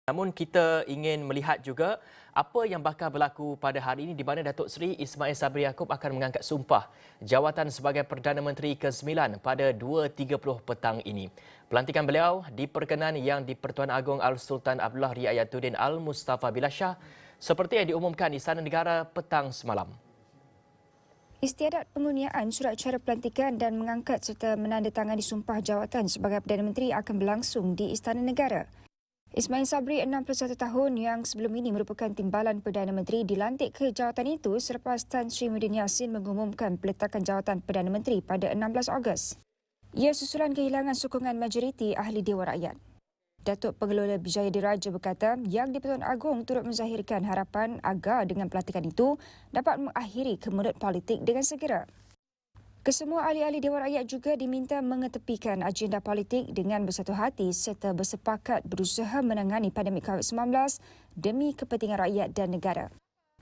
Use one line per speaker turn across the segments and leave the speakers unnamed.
Namun kita ingin melihat juga apa yang bakal berlaku pada hari ini di mana Datuk Seri Ismail Sabri Yaakob akan mengangkat sumpah jawatan sebagai Perdana Menteri ke-9 pada 2.30 petang ini. Pelantikan beliau diperkenan Yang di-Pertuan Agong Al-Sultan Abdullah Riayatuddin Al-Mustafa Billah Shah seperti yang diumumkan Istana Negara petang semalam.
Istiadat pengurniaan surat cara pelantikan dan mengangkat serta menandatangani sumpah jawatan sebagai Perdana Menteri akan berlangsung di Istana Negara. Ismail Sabri, 61 tahun yang sebelum ini merupakan timbalan Perdana Menteri, dilantik ke jawatan itu selepas Tan Sri Muhyiddin Yassin mengumumkan peletakan jawatan Perdana Menteri pada 16 Ogos. Ia susulan kehilangan sokongan majoriti ahli Dewan Rakyat. Datuk Pengelola Bijaya Diraja berkata Yang di-Pertuan Agong turut menzahirkan harapan agar dengan pelantikan itu dapat mengakhiri kemelut politik dengan segera. Kesemua ahli-ahli Dewan Rakyat juga diminta mengetepikan agenda politik dengan bersatu hati serta bersepakat berusaha menangani pandemik COVID-19 demi kepentingan rakyat dan negara.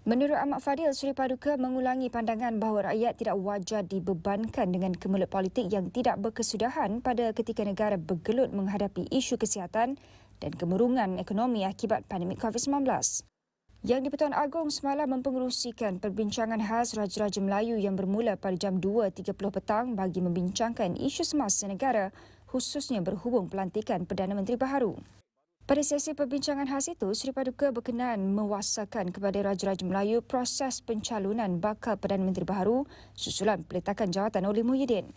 Menurut Ahmad Fadil, Suri Paduka mengulangi pandangan bahawa rakyat tidak wajar dibebankan dengan kemelut politik yang tidak berkesudahan pada ketika negara bergelut menghadapi isu kesihatan dan kemurungan ekonomi akibat pandemik COVID-19. Yang di-Pertuan Agong semalam mempengerusikan perbincangan khas Raja-Raja Melayu yang bermula pada jam 2.30 petang bagi membincangkan isu semasa negara, khususnya berhubung pelantikan Perdana Menteri baharu. Pada sesi perbincangan khas itu, Seri Paduka berkenan mewasakan kepada Raja-Raja Melayu proses pencalonan bakal Perdana Menteri baharu susulan peletakan jawatan oleh Muhyiddin.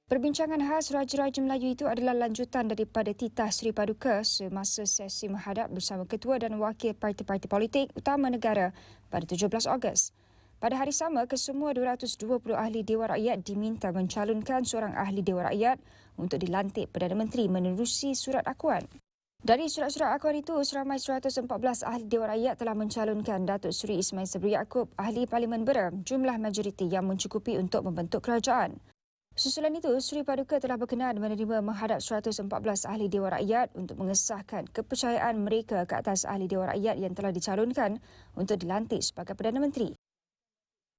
Perbincangan khas Raja-Raja Melayu itu adalah lanjutan daripada titah Seri Paduka semasa sesi menghadap bersama ketua dan wakil parti-parti politik utama negara pada 17 Ogos. Pada hari sama, kesemua 220 ahli Dewan Rakyat diminta mencalonkan seorang ahli Dewan Rakyat untuk dilantik Perdana Menteri menerusi surat akuan. Dari surat-surat akuan itu, seramai 114 ahli Dewan Rakyat telah mencalonkan Datuk Seri Ismail Sabri Yaakob, ahli Parlimen Bera, jumlah majoriti yang mencukupi untuk membentuk kerajaan. Susulan itu, Seri Paduka telah berkenan menerima menghadap 114 ahli Dewan Rakyat untuk mengesahkan kepercayaan mereka ke atas ahli Dewan Rakyat yang telah dicalonkan untuk dilantik sebagai Perdana Menteri.